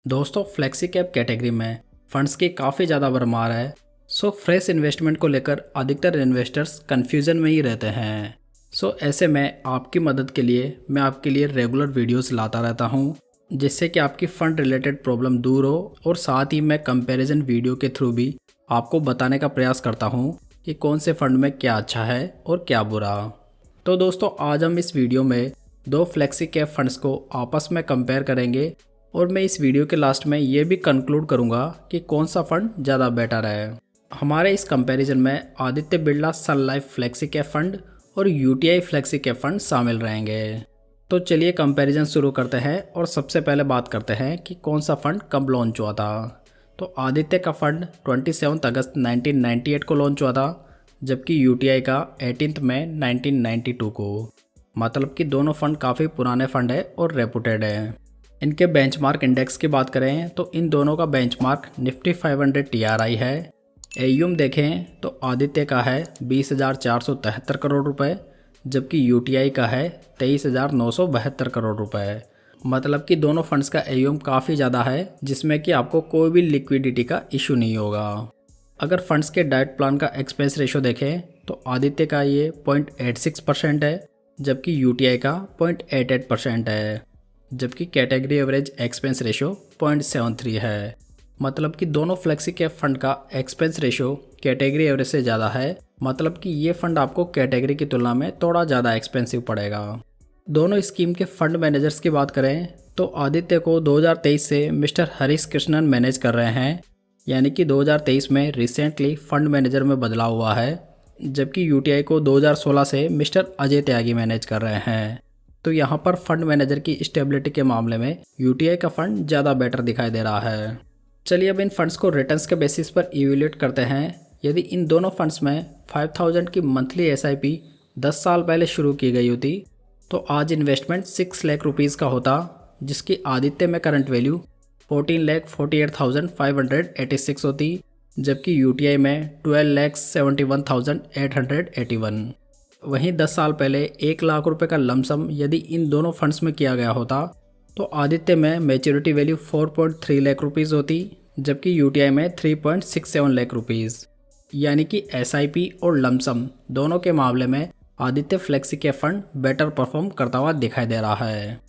दोस्तों flexi cap category में funds की काफ़ी ज़्यादा भरमार है। फ्रेश इन्वेस्टमेंट को लेकर अधिकतर इन्वेस्टर्स कंफ्यूजन में ही रहते हैं। ऐसे में आपकी मदद के लिए मैं आपके लिए रेगुलर वीडियोस लाता रहता हूं, जिससे कि आपकी फ़ंड रिलेटेड प्रॉब्लम दूर हो और साथ ही मैं कंपैरिजन वीडियो के थ्रू भी आपको बताने का प्रयास करता हूं कि कौन से फ़ंड में क्या अच्छा है और क्या बुरा। तो दोस्तों आज हम इस वीडियो में दो फ्लेक्सी कैप फंड्स को आपस में कंपेयर करेंगे और मैं इस वीडियो के लास्ट में ये भी कंक्लूड करूंगा कि कौन सा फंड ज़्यादा बेटर है। हमारे इस कंपैरिजन में आदित्य बिरला सन लाइफ फ्लेक्सी कैप फंड और यूटीआई फ्लेक्सी कैप फंड शामिल रहेंगे। तो चलिए कंपैरिजन शुरू करते हैं और सबसे पहले बात करते हैं कि कौन सा फंड कब लॉन्च हुआ था। तो आदित्य का फंड 27 अगस्त 1998 को लॉन्च हुआ था, जबकि यूटीआई का 18 मई 1992 को। मतलब कि दोनों फंड काफ़ी पुराने फंड है और रेपुटेड है। इनके बेंचमार्क इंडेक्स की बात करें तो इन दोनों का बेंचमार्क निफ्टी 500 टीआरआई है। एयूएम देखें तो आदित्य का है 20,473 करोड़ रुपए, जबकि यूटीआई का है 23,972 करोड़ रुपए। मतलब कि दोनों फंड्स का एयूएम काफ़ी ज़्यादा है, जिसमें कि आपको कोई भी लिक्विडिटी का इशू नहीं होगा। अगर फंड्स के डाइट प्लान का एक्सपेंस रेशो देखें तो आदित्य का ये 0.86% है, जबकि यूटीआई का 0.88% है, जबकि कैटेगरी एवरेज एक्सपेंस रेशो 0.73 है। मतलब कि दोनों फ्लेक्सी कैप फंड का एक्सपेंस रेशो कैटेगरी एवरेज से ज़्यादा है। मतलब कि ये फंड आपको कैटेगरी की तुलना में थोड़ा ज़्यादा एक्सपेंसिव पड़ेगा। दोनों स्कीम के फंड मैनेजर्स की बात करें तो आदित्य को 2023 से मिस्टर हरीश कृष्णन मैनेज कर रहे हैं, यानी कि 2023 में रिसेंटली फंड मैनेजर में बदलाव हुआ है, जबकि यूटीआई को 2016 से मिस्टर अजय त्यागी मैनेज कर रहे हैं। तो यहाँ पर फंड मैनेजर की स्टेबिलिटी के मामले में यूटीआई का फंड ज़्यादा बेटर दिखाई दे रहा है। चलिए अब इन फंड्स को रिटर्न्स के बेसिस पर इवेल्यूएट करते हैं। यदि इन दोनों फंड्स में 5000 की मंथली एसआईपी 10 साल पहले शुरू की गई होती तो आज इन्वेस्टमेंट 6 लाख रुपीज़ का होता, जिसकी आदित्य में करंट वैल्यू 14,48,586 होती, जबकि यूटीआई में 12,71,881। वहीं 10 साल पहले 1 लाख रुपए का लमसम यदि इन दोनों फंड्स में किया गया होता तो आदित्य में मैच्योरिटी वैल्यू 4.3 लाख रुपीज़ होती, जबकि यूटीआई में 3.67 लाख रुपीज़। यानी कि एसआईपी और लमसम दोनों के मामले में आदित्य फ्लेक्सी के फंड बेटर परफॉर्म करता हुआ दिखाई दे रहा है।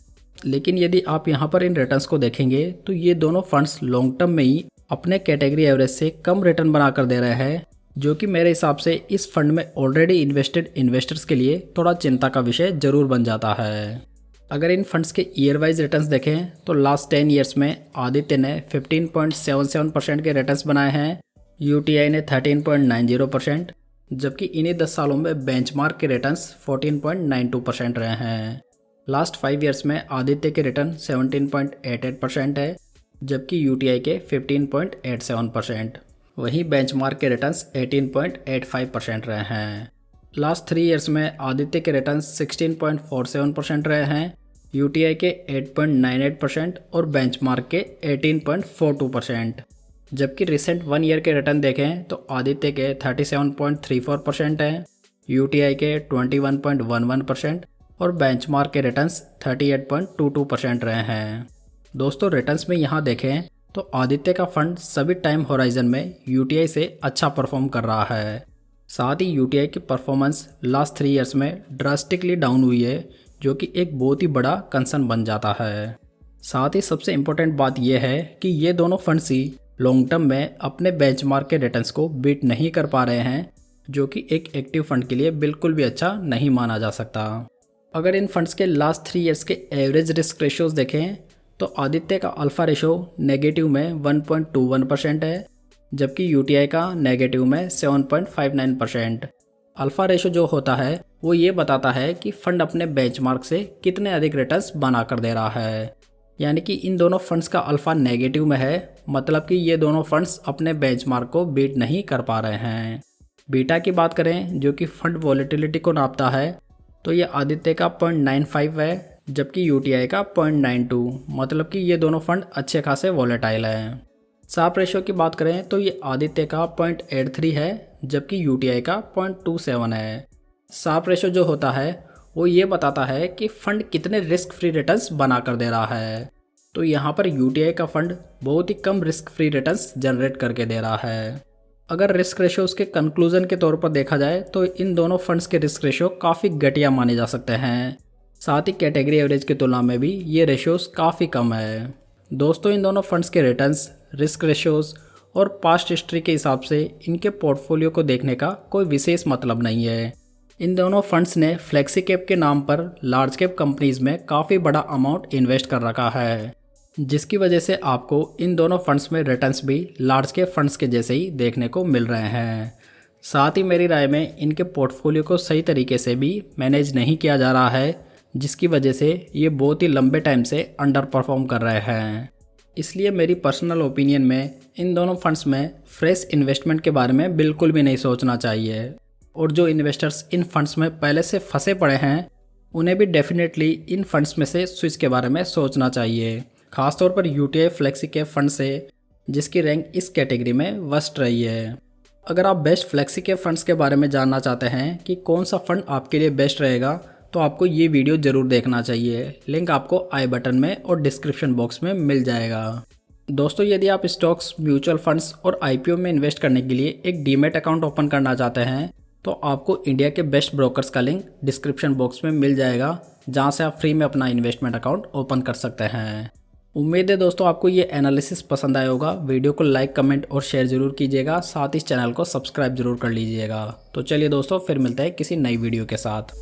लेकिन यदि आप यहाँ पर इन रिटर्न्स को देखेंगे तो ये दोनों फंड्स लॉन्ग टर्म में ही अपने कैटेगरी एवरेज से कम रिटर्न बनाकर दे रहे हैं, जो कि मेरे हिसाब से इस फंड में ऑलरेडी इन्वेस्टेड इन्वेस्टर्स के लिए थोड़ा चिंता का विषय जरूर बन जाता है। अगर इन फंड्स के ईयर वाइज रिटर्न्स देखें तो लास्ट 10 ईयर्स में आदित्य ने 15.77% के रिटर्न्स बनाए हैं, यूटीआई ने 13.90%, जबकि इन्हीं 10 सालों में बेंचमार्क के रिटर्न्स 14.92% रहे हैं। लास्ट 5 ईयर्स में आदित्य के रिटर्न 17.88% है, जबकि यूटीआई के 15.87%। वहीं बेंचमार्क के रिटर्न्स 18.85% रहे हैं। लास्ट 3 ईयर्स में आदित्य के रिटर्न्स 16.47% रहे हैं, यूटीआई के 8.98% और बेंचमार्क के 18.42%। जबकि रिसेंट 1 ईयर के रिटर्न देखें तो आदित्य के 37.34% हैं, यूटीआई के 21.11% और बेंचमार्क के रिटर्न्स 38.22% रहे हैं। दोस्तों रिटर्न्स में यहाँ देखें तो आदित्य का फंड सभी टाइम होराइजन में यूटीआई से अच्छा परफॉर्म कर रहा है। साथ ही यूटीआई की परफॉर्मेंस लास्ट 3 ईयर्स में ड्रास्टिकली डाउन हुई है, जो कि एक बहुत ही बड़ा कंसर्न बन जाता है। साथ ही सबसे इम्पोर्टेंट बात यह है कि ये दोनों फंड्स ही लॉन्ग टर्म में अपने बेंचमार्क के रिटर्न्स को बीट नहीं कर पा रहे हैं, जो कि एक एक्टिव फंड के लिए बिल्कुल भी अच्छा नहीं माना जा सकता। अगर इन फंड्स के लास्ट 3 ईयर्स के एवरेज रिस्क रेशियोज देखें तो आदित्य का अल्फा रेशो नेगेटिव में 1.21% है, जबकि यूटीआई का नेगेटिव में 7.59%। अल्फा रेशो जो होता है वो ये बताता है कि फंड अपने बेंचमार्क से कितने अधिक रिटर्न्स बना कर दे रहा है। यानी कि इन दोनों फंड्स का अल्फा नेगेटिव में है, मतलब कि ये दोनों फंड्स अपने बेंचमार्क को बीट नहीं कर पा रहे हैं। बीटा की बात करें जो कि फंड वॉलेटिलिटी को नापता है तो ये आदित्य का 0.95 है, जबकि यूटीआई का 0.92, मतलब कि ये दोनों फंड अच्छे खासे वॉलेटाइल हैं। शार्प रेशियो की बात करें तो ये आदित्य का 0.83 है, जबकि यूटीआई का 0.27 है। शार्प रेशियो जो होता है वो ये बताता है कि फंड कितने रिस्क फ्री रिटर्न्स बना कर दे रहा है। तो यहाँ पर यूटीआई का फंड बहुत ही कम रिस्क फ्री रिटर्न्स जनरेट करके दे रहा है। अगर रिस्क रेशियोज के कंक्लूजन के तौर पर देखा जाए तो इन दोनों फंड्स के रिस्क रेशियो काफ़ी घटिया माने जा सकते हैं। साथ ही कैटेगरी एवरेज की तुलना में भी ये रेशियोज काफ़ी कम है। दोस्तों, इन दोनों फंड्स के रिटर्न्स, रिस्क रेशियोज और पास्ट हिस्ट्री के हिसाब से इनके पोर्टफोलियो को देखने का कोई विशेष मतलब नहीं है। इन दोनों फंड्स ने फ्लेक्सी कैप के नाम पर लार्ज कैप कंपनीज में काफ़ी बड़ा अमाउंट इन्वेस्ट कर रखा है, जिसकी वजह से आपको इन दोनों फंड्स में रिटर्न्स भी लार्ज कैप फंड्स के जैसे ही देखने को मिल रहे हैं। साथ ही मेरी राय में इनके पोर्टफोलियो को सही तरीके से भी मैनेज नहीं किया जा रहा है, जिसकी वजह से ये बहुत ही लंबे टाइम से अंडर परफॉर्म कर रहे हैं। इसलिए मेरी पर्सनल ओपिनियन में इन दोनों फंड्स में फ्रेश इन्वेस्टमेंट के बारे में बिल्कुल भी नहीं सोचना चाहिए। और जो इन्वेस्टर्स इन फंड्स में पहले से फंसे पड़े हैं उन्हें भी डेफिनेटली इन फंड्स में से स्विच के बारे में सोचना चाहिए, खासतौर पर यूटीआई फ्लेक्सी कैप फंड से, जिसकी रैंक इस कैटेगरी में वर्स्ट रही है। अगर आप बेस्ट फ्लेक्सी कैप फंड्स के बारे में जानना चाहते हैं कि कौन सा फंड आपके लिए बेस्ट रहेगा तो आपको ये वीडियो ज़रूर देखना चाहिए। लिंक आपको आई बटन में और डिस्क्रिप्शन बॉक्स में मिल जाएगा। दोस्तों, यदि आप स्टॉक्स, म्यूचुअल फंड्स और आईपीओ में इन्वेस्ट करने के लिए एक डीमैट अकाउंट ओपन करना चाहते हैं तो आपको इंडिया के बेस्ट ब्रोकर्स का लिंक डिस्क्रिप्शन बॉक्स में मिल जाएगा, जहां से आप फ्री में अपना इन्वेस्टमेंट अकाउंट ओपन कर सकते हैं। उम्मीद है दोस्तों आपको ये एनालिसिस पसंद आया होगा। वीडियो को लाइक, कमेंट और शेयर जरूर कीजिएगा। साथ ही इस चैनल को सब्सक्राइब जरूर कर लीजिएगा। तो चलिए दोस्तों, फिर मिलते हैं किसी नई वीडियो के साथ।